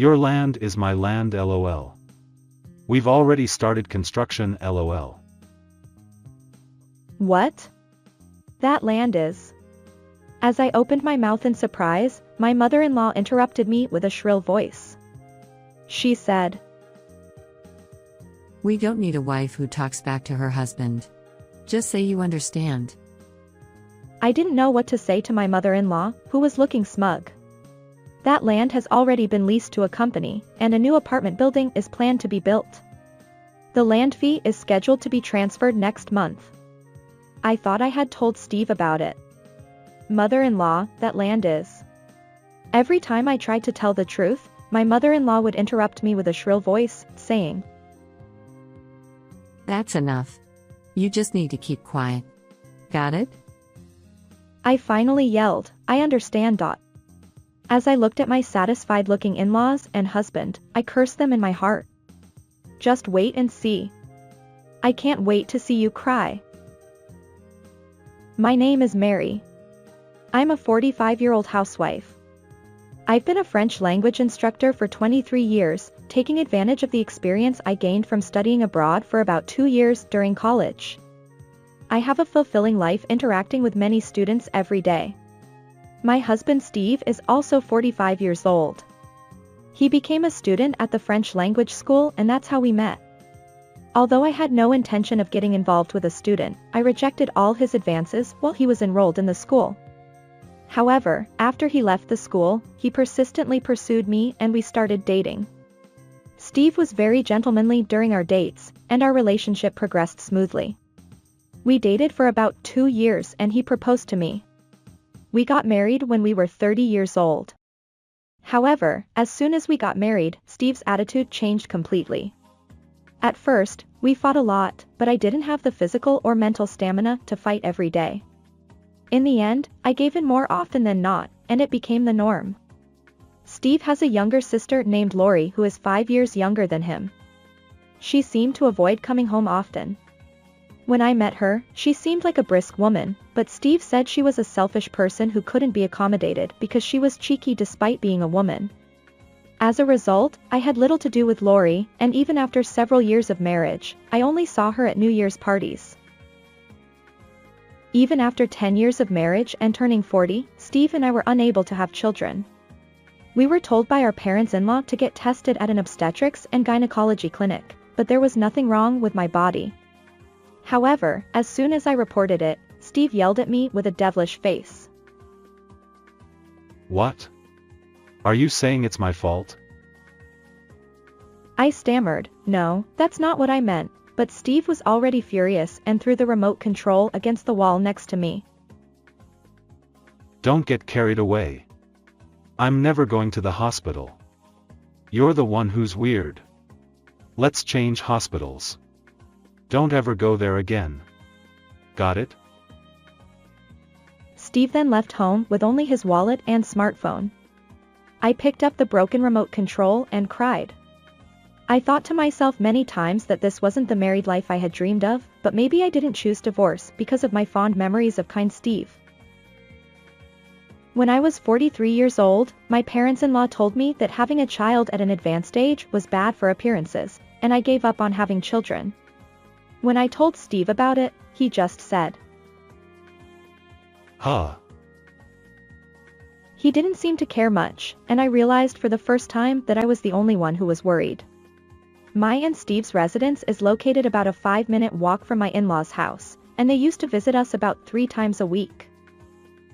Your land is my land lol. We've already started construction lol. What? That land is. As I opened my mouth in surprise, my mother-in-law interrupted me with a shrill voice. She said, "We don't need a wife who talks back to her husband. Just say you understand." I didn't know what to say to my mother-in-law, who was looking smug. That land has already been leased to a company, and a new apartment building is planned to be built. The land fee is scheduled to be transferred next month. I thought I had told Steve about it. Mother-in-law, that land is. Every time I tried to tell the truth, my mother-in-law would interrupt me with a shrill voice, saying, "That's enough. You just need to keep quiet. Got it?" I finally yelled, "I understand." As I looked at my satisfied-looking in-laws and husband, I cursed them in my heart. Just wait and see. I can't wait to see you cry. My name is Mary. I'm a 45-year-old housewife. I've been a French language instructor for 23 years, taking advantage of the experience I gained from studying abroad for about 2 years during college. I have a fulfilling life interacting with many students every day. My husband Steve is also 45 years old. He became a student at the French language school, and that's how we met. Although I had no intention of getting involved with a student, I rejected all his advances while he was enrolled in the school. However, after he left the school, he persistently pursued me and we started dating. Steve was very gentlemanly during our dates, and our relationship progressed smoothly. We dated for about 2 years and he proposed to me. We got married when we were 30 years old. However, as soon as we got married, Steve's attitude changed completely. At first, we fought a lot, but I didn't have the physical or mental stamina to fight every day. In the end, I gave in more often than not, and it became the norm. Steve has a younger sister named Lori who is 5 years younger than him. She seemed to avoid coming home often. When I met her, she seemed like a brisk woman, but Steve said she was a selfish person who couldn't be accommodated because she was cheeky despite being a woman. As a result, I had little to do with Lori, and even after several years of marriage, I only saw her at New Year's parties. Even after 10 years of marriage and turning 40, Steve and I were unable to have children. We were told by our parents-in-law to get tested at an obstetrics and gynecology clinic, but there was nothing wrong with my body. However, as soon as I reported it, Steve yelled at me with a devilish face. What? Are you saying it's my fault? I stammered, "No, that's not what I meant," but Steve was already furious and threw the remote control against the wall next to me. Don't get carried away. I'm never going to the hospital. You're the one who's weird. Let's change hospitals. Don't ever go there again. Got it? Steve then left home with only his wallet and smartphone. I picked up the broken remote control and cried. I thought to myself many times that this wasn't the married life I had dreamed of, but maybe I didn't choose divorce because of my fond memories of kind Steve. When I was 43 years old, my parents-in-law told me that having a child at an advanced age was bad for appearances, and I gave up on having children. When I told Steve about it, he just said, Huh. He didn't seem to care much, and I realized for the first time that I was the only one who was worried. My and Steve's residence is located about a 5-minute walk from my in-laws' house, and they used to visit us about 3 times a week.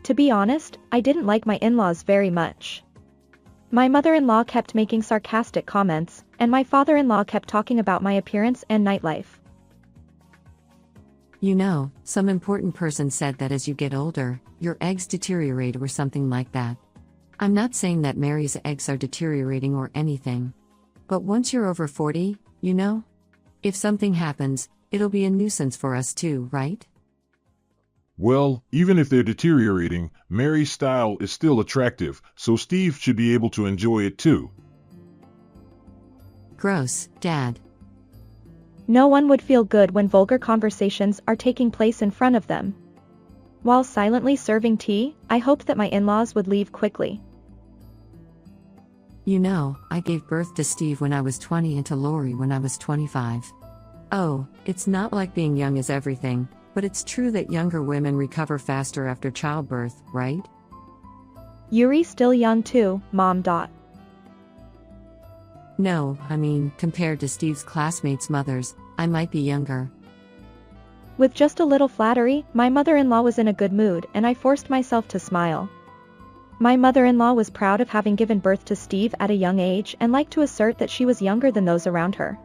To be honest, I didn't like my in-laws very much. My mother-in-law kept making sarcastic comments, and my father-in-law kept talking about my appearance and nightlife. You know, some important person said that as you get older, your eggs deteriorate or something like that. I'm not saying that Mary's eggs are deteriorating or anything. But once you're over 40, you know? If something happens, it'll be a nuisance for us too, right? Well, even if they're deteriorating, Mary's style is still attractive, so Steve should be able to enjoy it too. Gross, Dad. No one would feel good when vulgar conversations are taking place in front of them. While silently serving tea, I hoped that my in-laws would leave quickly. You know, I gave birth to Steve when I was 20 and to Lori when I was 25. Oh, it's not like being young is everything, but it's true that younger women recover faster after childbirth, right? Yuri's still young too, Mom. No, I mean, compared to Steve's classmates' mothers, I might be younger. With just a little flattery, my mother-in-law was in a good mood and I forced myself to smile. My mother-in-law was proud of having given birth to Steve at a young age and liked to assert that she was younger than those around her.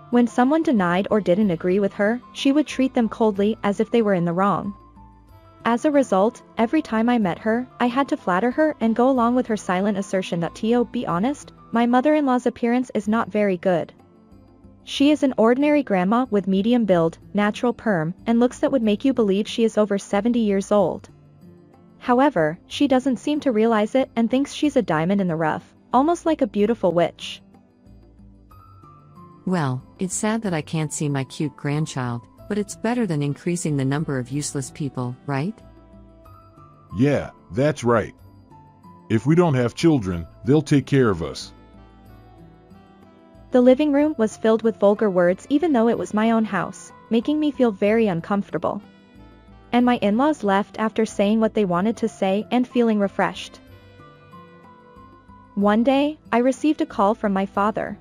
When someone denied or didn't agree with her, she would treat them coldly as if they were in the wrong. As a result, every time I met her, I had to flatter her and go along with her silent assertion that to be honest, my mother-in-law's appearance is not very good. She is an ordinary grandma with medium build, natural perm, and looks that would make you believe she is over 70 years old. However, she doesn't seem to realize it and thinks she's a diamond in the rough, almost like a beautiful witch. Well, it's sad that I can't see my cute grandchild, but it's better than increasing the number of useless people, right? Yeah, that's right. If we don't have children, they'll take care of us. The living room was filled with vulgar words even though it was my own house, making me feel very uncomfortable. And my in-laws left after saying what they wanted to say and feeling refreshed. One day, I received a call from my father.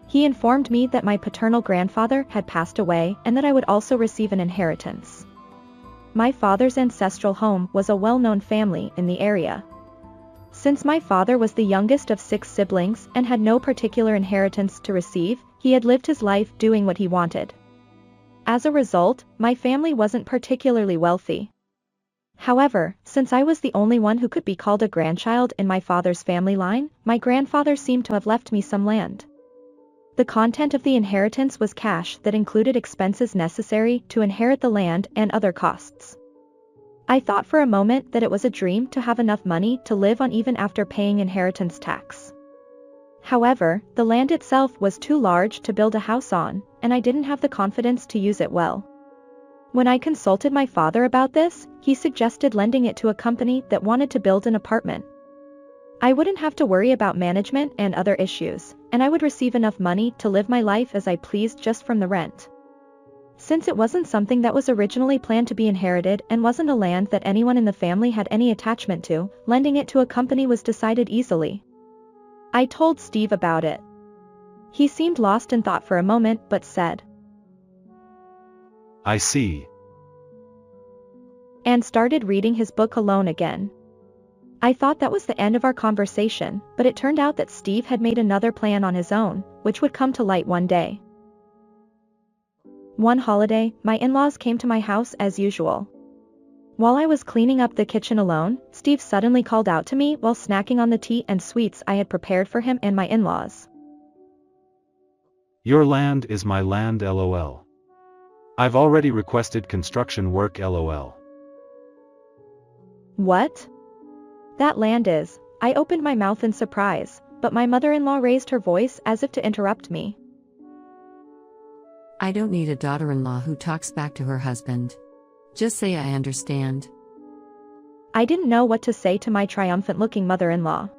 He informed me that my paternal grandfather had passed away and that I would also receive an inheritance. My father's ancestral home was a well-known family in the area. Since my father was the youngest of 6 siblings and had no particular inheritance to receive, he had lived his life doing what he wanted. As a result, my family wasn't particularly wealthy. However, since I was the only one who could be called a grandchild in my father's family line, my grandfather seemed to have left me some land. The content of the inheritance was cash that included expenses necessary to inherit the land and other costs. I thought for a moment that it was a dream to have enough money to live on even after paying inheritance tax. However, the land itself was too large to build a house on, and I didn't have the confidence to use it well. When I consulted my father about this, he suggested lending it to a company that wanted to build an apartment. I wouldn't have to worry about management and other issues, and I would receive enough money to live my life as I pleased just from the rent. Since it wasn't something that was originally planned to be inherited and wasn't a land that anyone in the family had any attachment to, lending it to a company was decided easily. I told Steve about it. He seemed lost in thought for a moment but said, I see. And started reading his book alone again. I thought that was the end of our conversation, but it turned out that Steve had made another plan on his own, which would come to light one day. One holiday, my in-laws came to my house as usual. While I was cleaning up the kitchen alone, Steve suddenly called out to me while snacking on the tea and sweets I had prepared for him and my in-laws. Your land is my land, lol. I've already requested construction work, lol. What? That land is. I opened my mouth in surprise, but my mother-in-law raised her voice as if to interrupt me. I don't need a daughter-in-law who talks back to her husband. Just say I understand. I didn't know what to say to my triumphant-looking mother-in-law.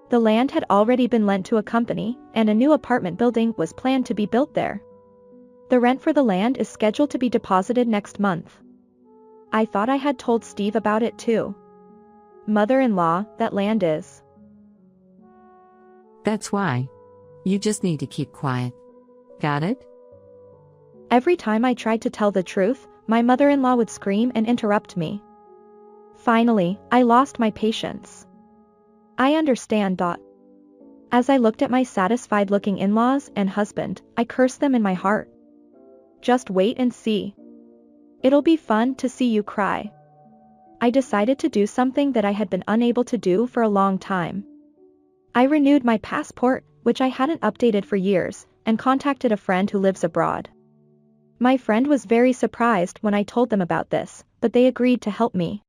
The land had already been lent to a company, and a new apartment building was planned to be built there. The rent for the land is scheduled to be deposited next month. I thought I had told Steve about it too. Mother-in-law, that land is. That's why. You just need to keep quiet. Got it? Every time I tried to tell the truth, my mother-in-law would scream and interrupt me. Finally, I lost my patience. I understand. As I looked at my satisfied-looking in-laws and husband, I cursed them in my heart. Just wait and see. It'll be fun to see you cry. I decided to do something that I had been unable to do for a long time. I renewed my passport, which I hadn't updated for years, and contacted a friend who lives abroad. My friend was very surprised when I told them about this, but they agreed to help me.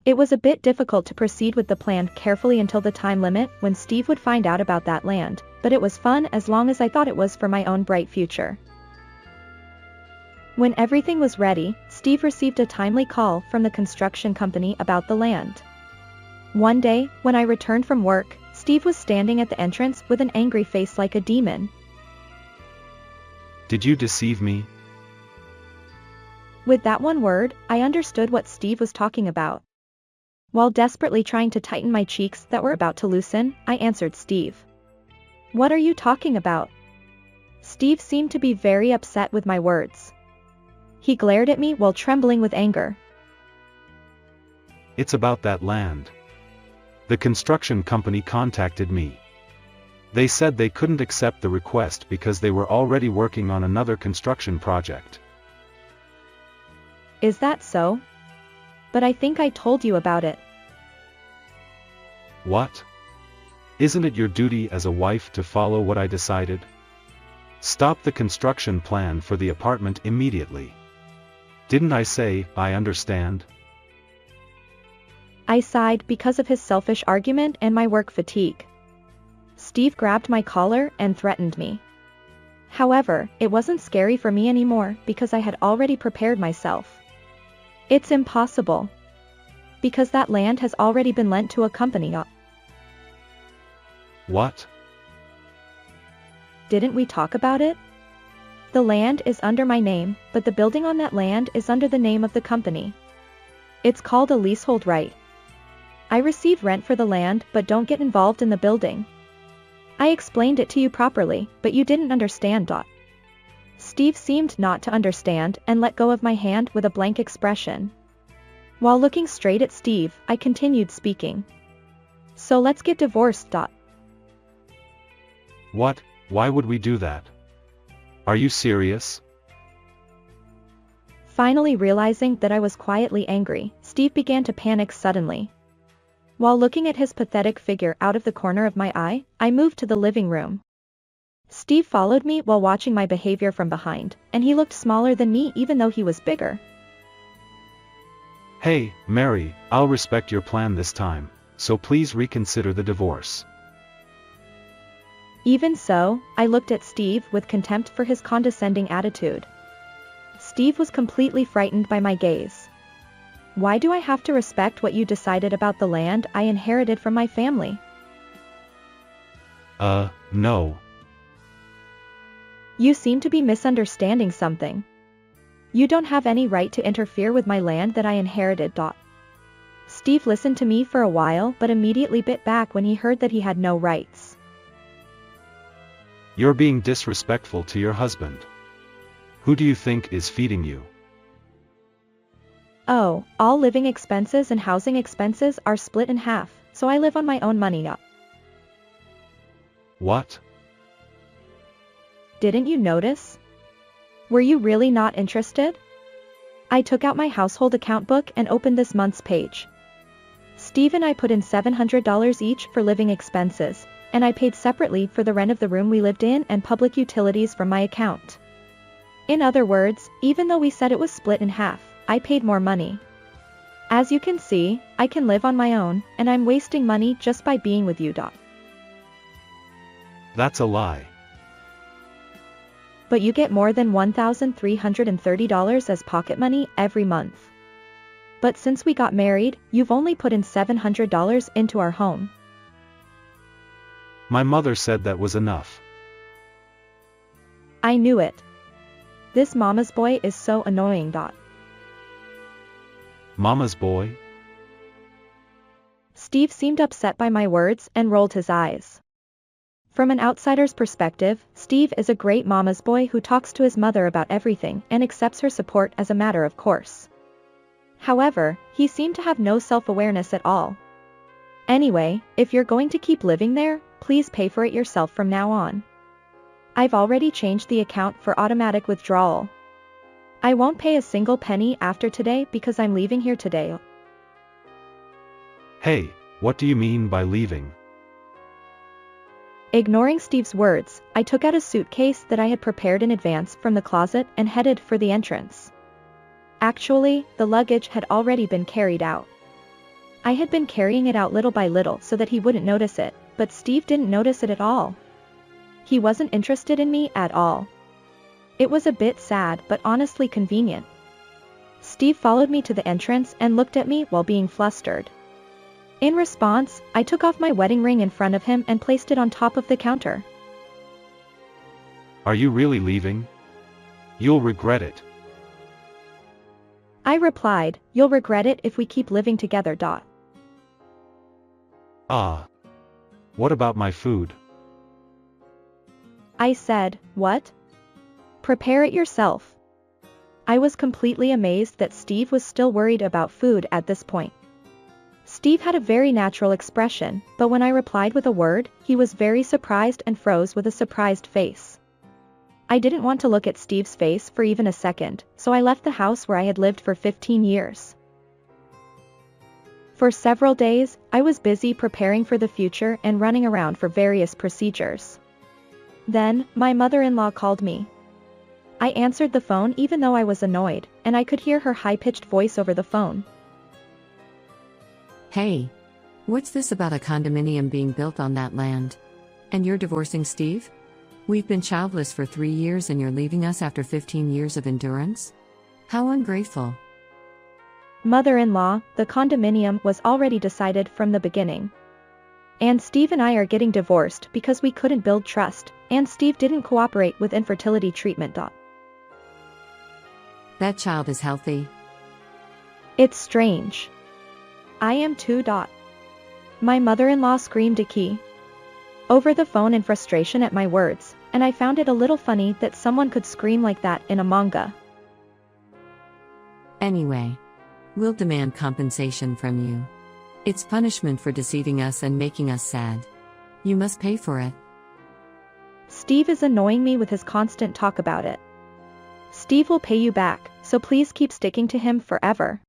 It was a bit difficult to proceed with the plan carefully until the time limit when Steve would find out about that land, but it was fun as long as I thought it was for my own bright future. When everything was ready, Steve received a timely call from the construction company about the land. One day, when I returned from work, Steve was standing at the entrance with an angry face like a demon. Did you deceive me? With that one word, I understood what Steve was talking about. While desperately trying to tighten my cheeks that were about to loosen, I answered Steve. What are you talking about? Steve seemed to be very upset with my words. He glared at me while trembling with anger. It's about that land. The construction company contacted me. They said they couldn't accept the request because they were already working on another construction project. Is that so? But I think I told you about it. What? Isn't it your duty as a wife to follow what I decided? Stop the construction plan for the apartment immediately. Didn't I say, I understand? I sighed because of his selfish argument and my work fatigue. Steve grabbed my collar and threatened me. However, it wasn't scary for me anymore because I had already prepared myself. It's impossible. Because that land has already been lent to a company. What? Didn't we talk about it? The land is under my name, but the building on that land is under the name of the company. It's called a leasehold right. I receive rent for the land but don't get involved in the building. I explained it to you properly, but you didn't understand. Steve seemed not to understand and let go of my hand with a blank expression. While looking straight at Steve, I continued speaking. So let's get divorced. What? Why would we do that? Are you serious? Finally realizing that I was quietly angry, Steve began to panic suddenly. While looking at his pathetic figure out of the corner of my eye, I moved to the living room. Steve followed me while watching my behavior from behind, and he looked smaller than me even though he was bigger. Hey, Mary, I'll respect your plan this time, so please reconsider the divorce. Even so, I looked at Steve with contempt for his condescending attitude. Steve was completely frightened by my gaze. Why do I have to respect what you decided about the land I inherited from my family? No. You seem to be misunderstanding something. You don't have any right to interfere with my land that I inherited. Steve listened to me for a while but immediately bit back when he heard that he had no rights. You're being disrespectful to your husband. Who do you think is feeding you? Oh, all living expenses and housing expenses are split in half, so I live on my own money. What? Didn't you notice? Were you really not interested? I took out my household account book and opened this month's page. Steve and I put in $700 each for living expenses, and I paid separately for the rent of the room we lived in and public utilities from my account. In other words, even though we said it was split in half, I paid more money. As you can see, I can live on my own, and I'm wasting money just by being with you. That's a lie. But you get more than $1,330 as pocket money every month. But since we got married, you've only put in $700 into our home. My mother said that was enough. I knew it. This mama's boy is so annoying. Mama's boy? Steve seemed upset by my words and rolled his eyes. From an outsider's perspective, Steve is a great mama's boy who talks to his mother about everything and accepts her support as a matter of course. However, he seemed to have no self-awareness at all. Anyway, if you're going to keep living there, please pay for it yourself from now on. I've already changed the account for automatic withdrawal. I won't pay a single penny after today because I'm leaving here today. Hey, what do you mean by leaving? Ignoring Steve's words, I took out a suitcase that I had prepared in advance from the closet and headed for the entrance. Actually, the luggage had already been carried out. I had been carrying it out little by little so that he wouldn't notice it, but Steve didn't notice it at all. He wasn't interested in me at all. It was a bit sad but honestly convenient. Steve followed me to the entrance and looked at me while being flustered. In response, I took off my wedding ring in front of him and placed it on top of the counter. Are you really leaving? You'll regret it. I replied, "You'll regret it if we keep living together." Ah. What about my food? I said, "What? Prepare it yourself." I was completely amazed that Steve was still worried about food at this point. Steve had a very natural expression, but when I replied with a word, he was very surprised and froze with a surprised face. I didn't want to look at Steve's face for even a second, so I left the house where I had lived for 15 years. For several days, I was busy preparing for the future and running around for various procedures. Then, my mother-in-law called me. I answered the phone even though I was annoyed, and I could hear her high-pitched voice over the phone. Hey. What's this about a condominium being built on that land? And you're divorcing Steve? We've been childless for 3 years and you're leaving us after 15 years of endurance? How ungrateful. Mother-in-law, the condominium was already decided from the beginning. And Steve and I are getting divorced because we couldn't build trust, and Steve didn't cooperate with infertility treatment. That child is healthy. It's strange. I am too. My mother-in-law screamed a key over the phone in frustration at my words, and I found it a little funny that someone could scream like that in a manga. Anyway, we'll demand compensation from you. It's punishment for deceiving us and making us sad. You must pay for it. Steve is annoying me with his constant talk about it. Steve will pay you back, so please keep sticking to him forever.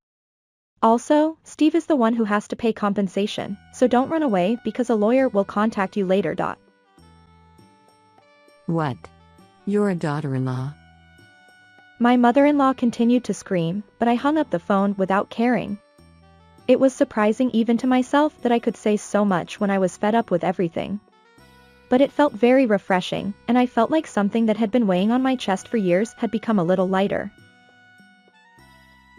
Also, Steve is the one who has to pay compensation, so don't run away because a lawyer will contact you later. What? You're a daughter-in-law? My mother-in-law continued to scream, but I hung up the phone without caring. It was surprising even to myself that I could say so much when I was fed up with everything. But it felt very refreshing, and I felt like something that had been weighing on my chest for years had become a little lighter.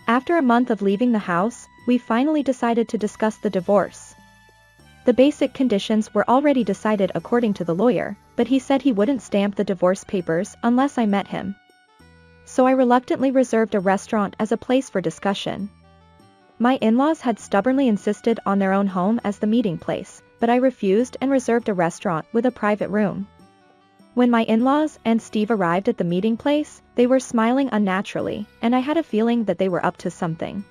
After a month of leaving the house, we finally decided to discuss the divorce. The basic conditions were already decided according to the lawyer, but he said he wouldn't stamp the divorce papers unless I met him. So I reluctantly reserved a restaurant as a place for discussion. My in-laws had stubbornly insisted on their own home as the meeting place, but I refused and reserved a restaurant with a private room. When my in-laws and Steve arrived at the meeting place, they were smiling unnaturally, and I had a feeling that they were up to something.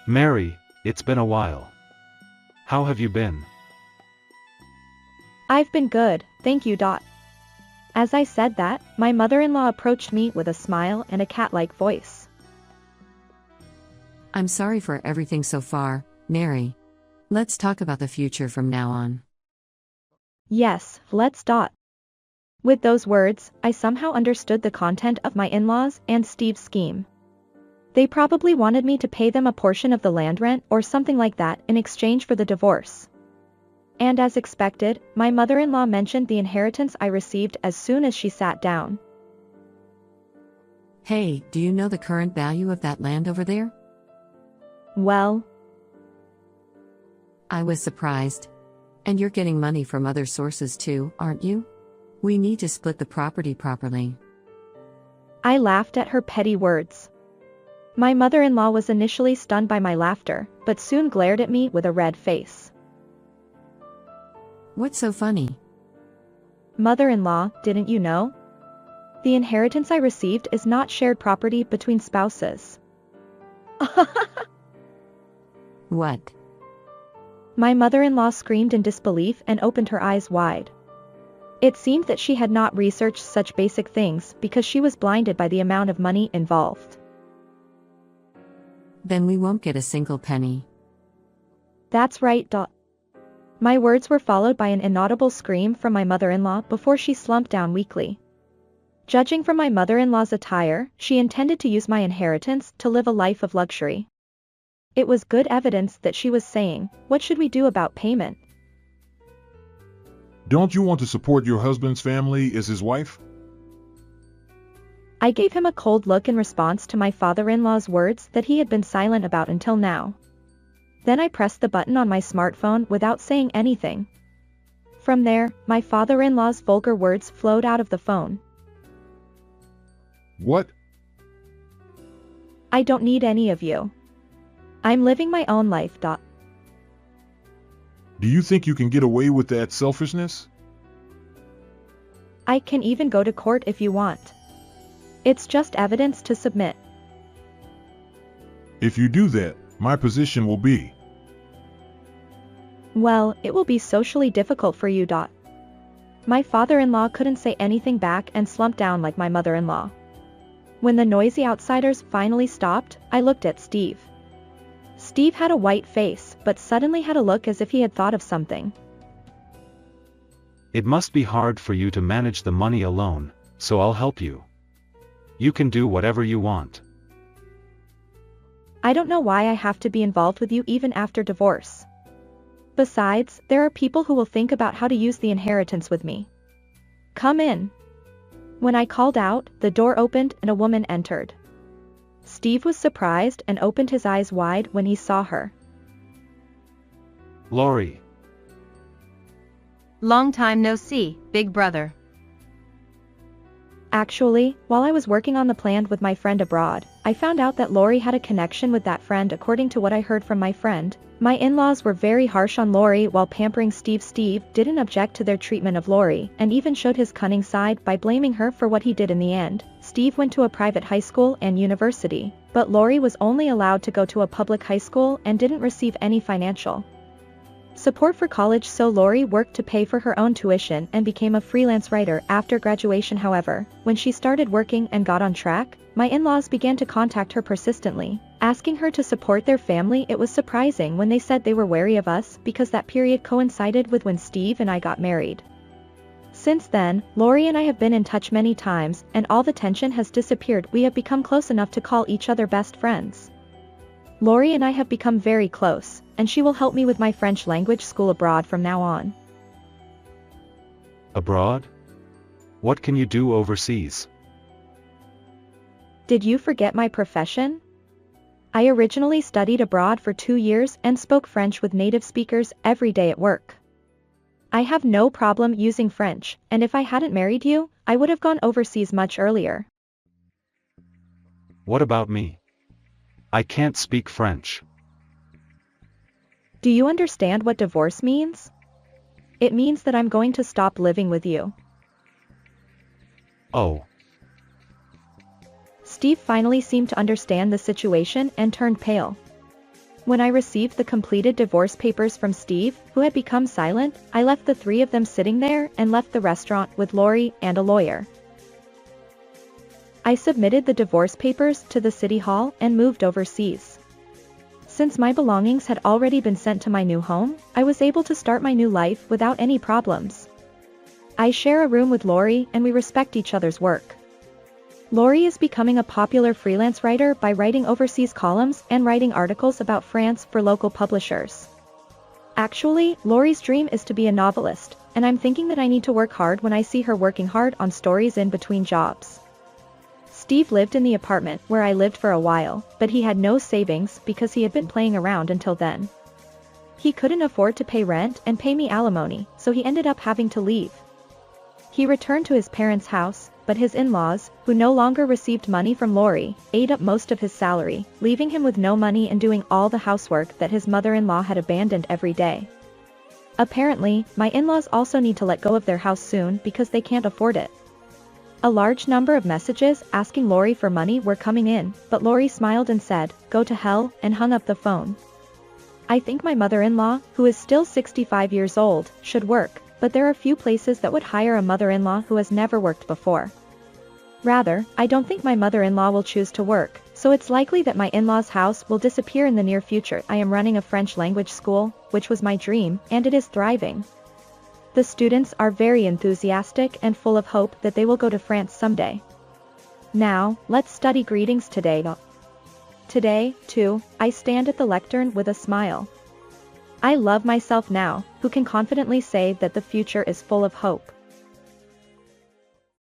Mary, it's been a while. How have you been? I've been good, thank you. As I said that, my mother-in-law approached me with a smile and a cat-like voice. I'm sorry for everything so far, Mary. Let's talk about the future from now on. Yes, let's. With those words, I somehow understood the content of my in-laws and Steve's scheme. They probably wanted me to pay them a portion of the land rent or something like that in exchange for the divorce. And as expected, my mother-in-law mentioned the inheritance I received as soon as she sat down. Hey, do you know the current value of that land over there? Well, I was surprised. And you're getting money from other sources too, aren't you? We need to split the property properly. I laughed at her petty words. My mother-in-law was initially stunned by my laughter, but soon glared at me with a red face. What's so funny? Mother-in-law, didn't you know? The inheritance I received is not shared property between spouses. What? My mother-in-law screamed in disbelief and opened her eyes wide. It seemed that she had not researched such basic things because she was blinded by the amount of money involved. Then we won't get a single penny. That's right. My words were followed by an inaudible scream from my mother-in-law before she slumped down weakly. Judging from my mother-in-law's attire, she intended to use my inheritance to live a life of luxury. It was good evidence that she was saying, "What should we do about payment?" Don't you want to support your husband's family as his wife? I gave him a cold look in response to my father-in-law's words that he had been silent about until now. Then I pressed the button on my smartphone without saying anything. From there, my father-in-law's vulgar words flowed out of the phone. What? I don't need any of you. I'm living my own life. Do you think you can get away with that selfishness? I can even go to court if you want. It's just evidence to submit. If you do that, my position will be. Well, it will be socially difficult for you. My father-in-law couldn't say anything back and slumped down like my mother-in-law. When the noisy outsiders finally stopped, I looked at Steve. Steve had a white face, but suddenly had a look as if he had thought of something. It must be hard for you to manage the money alone, so I'll help you. You can do whatever you want. I don't know why I have to be involved with you even after divorce. Besides, there are people who will think about how to use the inheritance with me. Come in. When I called out, the door opened and a woman entered. Steve was surprised and opened his eyes wide when he saw her. Lori. Long time no see, big brother. Actually, while I was working on the plan with my friend abroad, I found out that Lori had a connection with that friend. According to what I heard from my friend, my in-laws were very harsh on Lori while pampering Steve. Steve didn't object to their treatment of Lori and even showed his cunning side by blaming her for what he did in the end. Steve went to a private high school and university, but Lori was only allowed to go to a public high school and didn't receive any financial support for college, so Lori worked to pay for her own tuition and became a freelance writer after graduation. However, when she started working and got on track, my in-laws began to contact her persistently, asking her to support their family. It was surprising when they said they were wary of us because that period coincided with when Steve and I got married. Since then, Lori and I have been in touch many times, and all the tension has disappeared. We have become close enough to call each other best friends. Lori and I have become very close, and she will help me with my French language school abroad from now on. Abroad? What can you do overseas? Did you forget my profession? I originally studied abroad for 2 years and spoke French with native speakers every day at work. I have no problem using French, and if I hadn't married you, I would have gone overseas much earlier. What about me? I can't speak French. Do you understand what divorce means? It means that I'm going to stop living with you. Oh. Steve finally seemed to understand the situation and turned pale. When I received the completed divorce papers from Steve, who had become silent, I left the three of them sitting there and left the restaurant with Lori and a lawyer. I submitted the divorce papers to the city hall and moved overseas. Since my belongings had already been sent to my new home, I was able to start my new life without any problems. I share a room with Lori and we respect each other's work. Lori is becoming a popular freelance writer by writing overseas columns and writing articles about France for local publishers. Actually, Lori's dream is to be a novelist, and I'm thinking that I need to work hard when I see her working hard on stories in between jobs. Steve lived in the apartment where I lived for a while, but he had no savings because he had been playing around until then. He couldn't afford to pay rent and pay me alimony, so he ended up having to leave. He returned to his parents' house, but his in-laws, who no longer received money from Lori, ate up most of his salary, leaving him with no money and doing all the housework that his mother-in-law had abandoned every day. Apparently, my in-laws also need to let go of their house soon because they can't afford it. A large number of messages asking Lori for money were coming in, but Lori smiled and said, "Go to hell," and hung up the phone. I think my mother-in-law, who is still 65 years old, should work, but there are few places that would hire a mother-in-law who has never worked before. Rather, I don't think my mother-in-law will choose to work, so it's likely that my in-laws' house will disappear in the near future. I am running a French language school, which was my dream, and it is thriving. The students are very enthusiastic and full of hope that they will go to France someday. Now, let's study greetings today. Today, too, I stand at the lectern with a smile. I love myself now, who can confidently say that the future is full of hope.